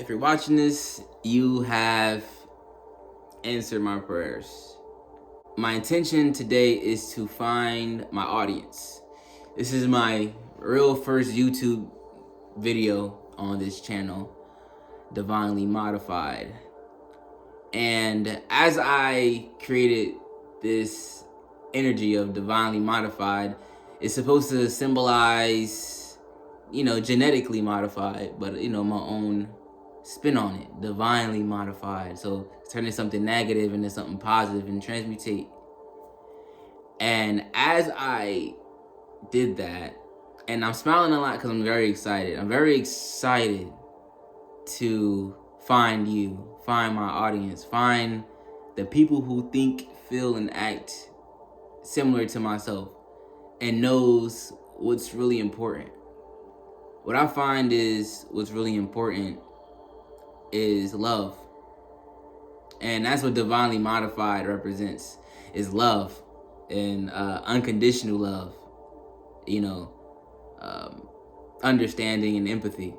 If you're watching this, you have answered my prayers. My intention today is to find my audience. This is my real first YouTube video on this channel, Divinely Modified. And as I created this energy of Divinely Modified, it's supposed to symbolize, genetically modified, but, my own spin on it, divinely modified. So turning something negative into something positive and transmutate. And as I did that, and I'm smiling a lot because I'm very excited. I'm very excited to find you, find my audience, find the people who think, feel, and act similar to myself and knows what's really important. What I find is what's really important is love. And that's what Divinely Modified represents, is love and unconditional love, understanding and empathy.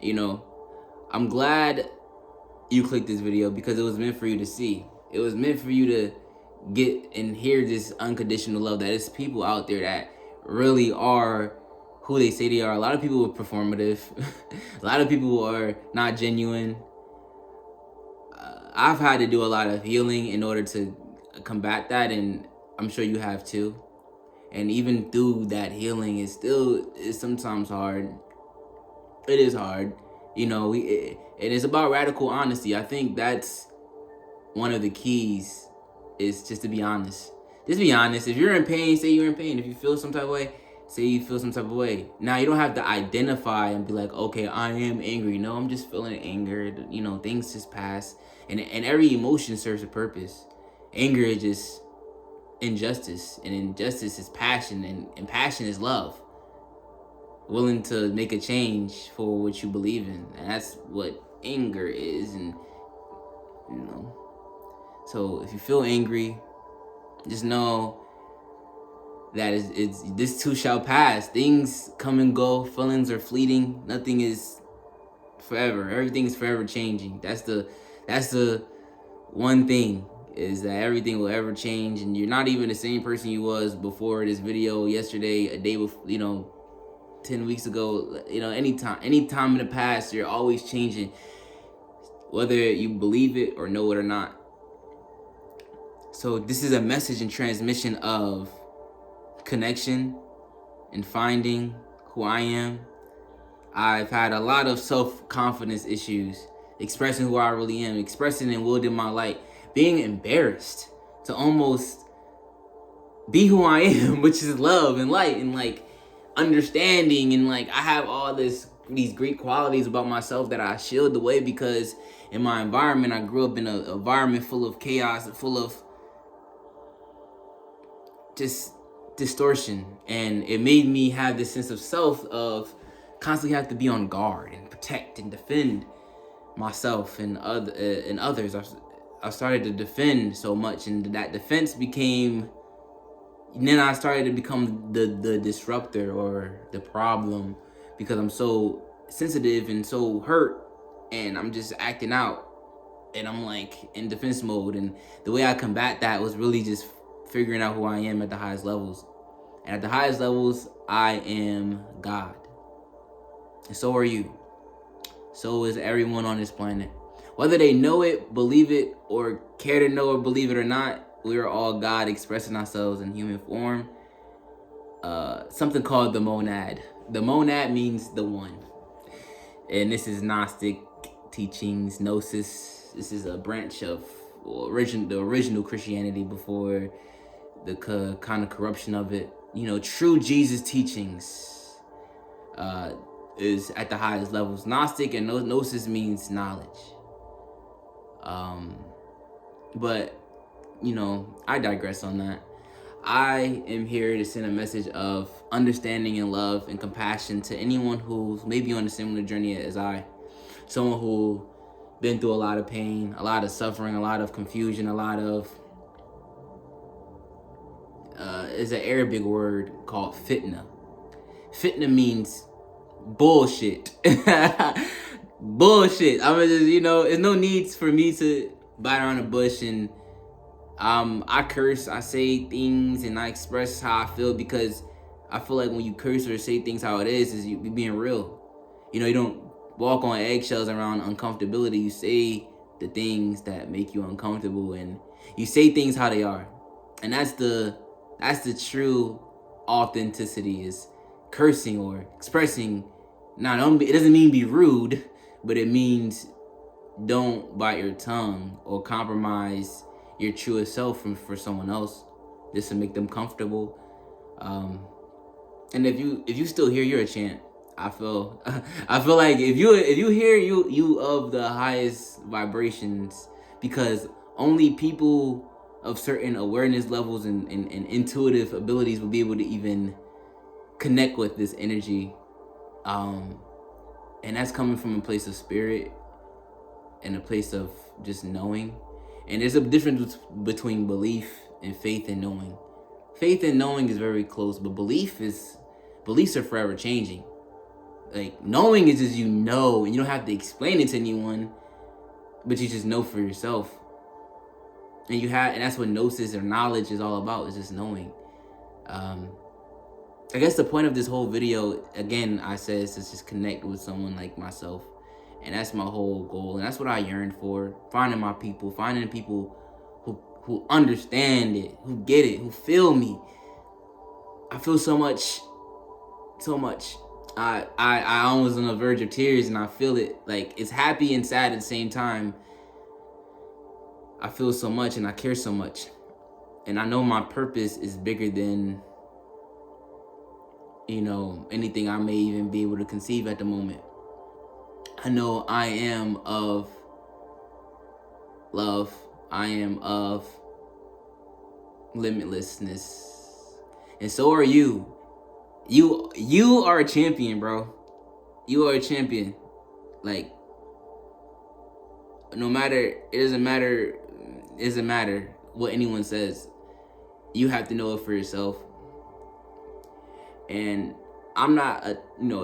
I'm glad you clicked this video because it was meant for you to see. It was meant for you to get and hear this unconditional love, that there's people out there that really are who they say they are. A lot of people are performative. A lot of people are not genuine. I've had to do a lot of healing in order to combat that, and I'm sure you have too. And even through that healing, it's sometimes hard. It is hard. It is about radical honesty. I think that's one of the keys, is just to be honest. Just be honest. If you're in pain, say you're in pain. If you feel some type of way, say you feel some type of way. Now, you don't have to identify and be like, okay, I am angry. No, I'm just feeling anger. Things just pass. And every emotion serves a purpose. Anger is just injustice. And injustice is passion. And passion is love. Willing to make a change for what you believe in. And that's what anger is. And, so if you feel angry, just know that it's this too shall pass. Things come and go. Feelings are fleeting. Nothing is forever. Everything is forever changing. That's the one thing, is that everything will ever change, and you're not even the same person you was before this video, yesterday, a day before, 10 weeks ago. Anytime in the past, you're always changing, whether you believe it or know it or not. So this is a message and transmission of connection and finding who I am. I've had a lot of self-confidence issues, expressing who I really am, expressing and wielding my light, being embarrassed to almost be who I am, which is love and light and understanding, and I have all these great qualities about myself that I shield away because in my environment, I grew up in an environment full of chaos, full of just distortion, and it made me have this sense of self of constantly have to be on guard and protect and defend myself and others. I started to defend so much, and that defense became, and then I started to become the disruptor or the problem, because I'm so sensitive and so hurt, and I'm just acting out, and I'm in defense mode. And the way I combat that was really just figuring out who I am at the highest levels. And at the highest levels, I am God. And so are you. So is everyone on this planet. Whether they know it, believe it, or care to know or believe it or not, we are all God expressing ourselves in human form. Something called the monad. The monad means the one. And this is Gnostic teachings, Gnosis. This is a branch of the original Christianity before the kind of corruption of it. True Jesus teachings is at the highest levels. Gnostic and Gnosis means knowledge. But I digress on that. I am here to send a message of understanding and love and compassion to anyone who's maybe on a similar journey as I. Someone who been through a lot of pain, a lot of suffering, a lot of confusion, a lot of is an Arabic word called fitna. Fitna means bullshit. bullshit. I'm gonna just, there's no need for me to bite around the bush. And I curse, I say things, and I express how I feel, because I feel like when you curse or say things how it is you being real. You don't walk on eggshells around uncomfortability. You say the things that make you uncomfortable, and you say things how they are. And that's the true authenticity, is cursing or expressing. Now, it doesn't mean be rude, but it means don't bite your tongue or compromise your truest self for someone else just to make them comfortable. And if you still here, you're a champ. I feel like if you hear, you of the highest vibrations, because only people of certain awareness levels and intuitive abilities will be able to even connect with this energy. And that's coming from a place of spirit and a place of just knowing. And there's a difference between belief and faith and knowing. Faith and knowing is very close, but beliefs are forever changing. Like, knowing is just, and you don't have to explain it to anyone, but you just know for yourself. And that's what gnosis or knowledge is all about, is just knowing. I guess the point of this whole video, again, I said, is to just connect with someone like myself. And that's my whole goal. And that's what I yearn for. Finding my people. Finding people who understand it. Who get it. Who feel me. I feel so much. So much. I almost on the verge of tears, and I feel it. Like, it's happy and sad at the same time. I feel so much and I care so much. And I know my purpose is bigger than, anything I may even be able to conceive at the moment. I know I am of love. I am of limitlessness. And so are you. You are a champion, bro. You are a champion. Like, no matter, it doesn't matter what anyone says. You have to know it for yourself. And I'm not a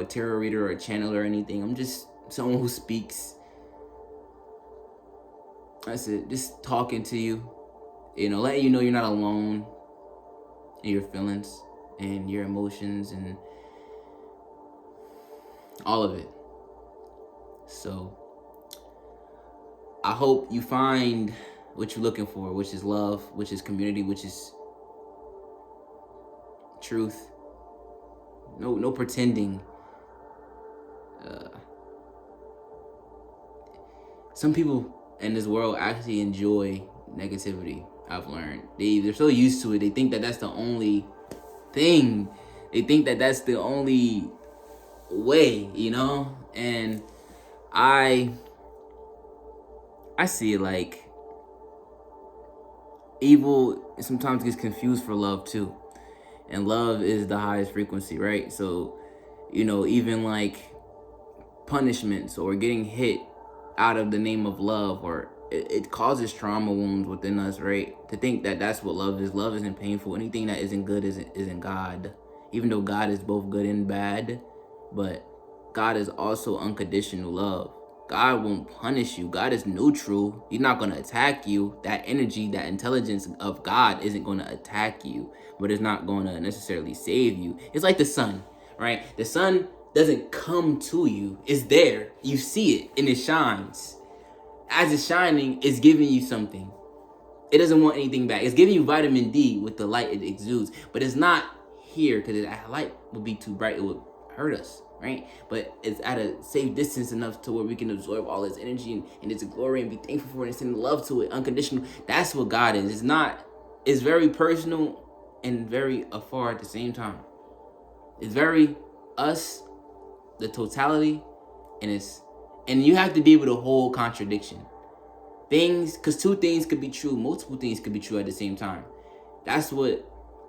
tarot reader or a channeler or anything. I'm just someone who speaks. That's it. Just talking to you. Letting you know you're not alone in your feelings and your emotions and all of it. So I hope you find what you're looking for, which is love, which is community, which is truth. No pretending. Some people in this world actually enjoy negativity. I've learned they're so used to it. They think that that's the only thing. They think that that's the only way, And I see it like evil sometimes gets confused for love too. And love is the highest frequency, right? So, even like punishments or getting hit out of the name of love, or it causes trauma wounds within us, right? To think that that's what love is. Love isn't painful. Anything that isn't good isn't God. Even though God is both good and bad, but God is also unconditional love. God won't punish you. God is neutral. He's not going to attack you. That energy, that intelligence of God isn't going to attack you, but it's not going to necessarily save you. It's like the sun, right? The sun doesn't come to you. It's there. You see it and it shines. As it's shining, it's giving you something. It doesn't want anything back. It's giving you vitamin D with the light it exudes, but it's not here because that light would be too bright. It would hurt us. Right? But it's at a safe distance enough to where we can absorb all its energy and its glory and be thankful for it and send love to it, unconditional. That's what God is. It's very personal and very afar at the same time. It's very us, the totality, and you have to be able to hold contradiction. Because two things could be true, multiple things could be true at the same time. That's what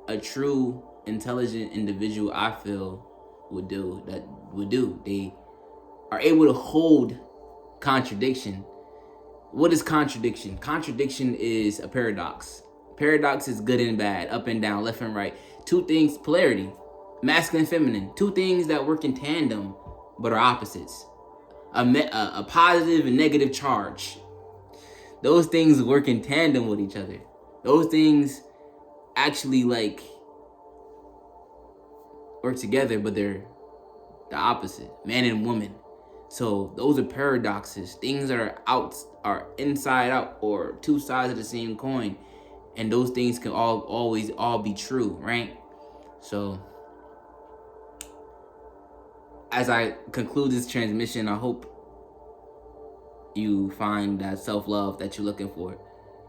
a true, intelligent individual, I feel, would do. They are able to hold contradiction. What is contradiction? Contradiction is a paradox. Paradox is good and bad, up and down, left and right. Two things, polarity, masculine and feminine. Two things that work in tandem but are opposites. a positive and negative charge. Those things work in tandem with each other. Those things actually like work together, but they're the opposite, man and woman. So those are paradoxes, things that are inside out, or two sides of the same coin, and those things can always be true, right? So as I conclude this transmission, I hope you find that self-love that you're looking for,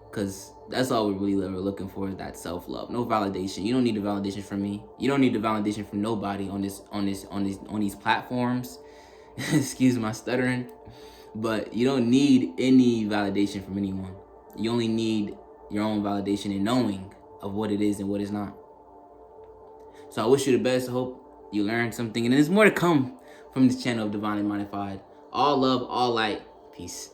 because that's all we really are looking for, is that self-love. No validation. You don't need the validation from me. You don't need the validation from nobody on these platforms. Excuse my stuttering, but you don't need any validation from anyone. You only need your own validation and knowing of what it is and what is not. So I wish you the best. I hope you learned something, and there's more to come from this channel of Divinely Modified. All love, all light. Peace.